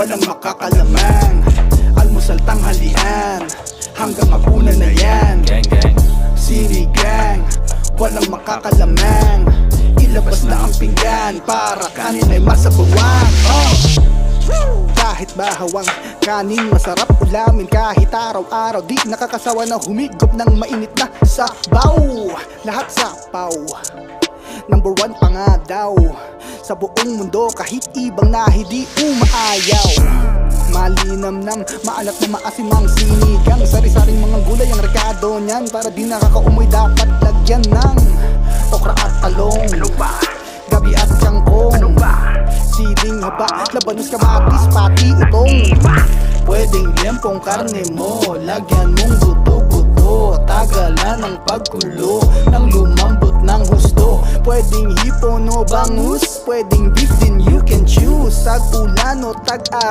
walang makakalamang. Almusal tanghalian, hanggang hapunan na yan. Gang gang, Sinigang, walang makakalamang. Ilabas na ang pinggan para kanin ay masabawan. Kahit bahawang kanin masarap ulamin, kahit araw-araw di nakakasawa na humigop ng mainit na sabaw. Lahat sapaw, number one pa nga daw sa buong mundo, kahit ibang nahi di umaayaw. Malinam ng maalat na maasimang sinigang, sari-saring mga gulay ang rekado niyan, para di nakakaumoy dapat lagyan ng okra at talong, gabi at kangkong, siling haba, labanos, kamatis, pati, utong. Pwedeng lempong karne mo, lagyan mong buto-buto, tagalan ng pagkulo nang lumambot ng husto. Pwedeng hipon o bangus, pwedeng beef din you can choose, tag-ulan o tag-araw.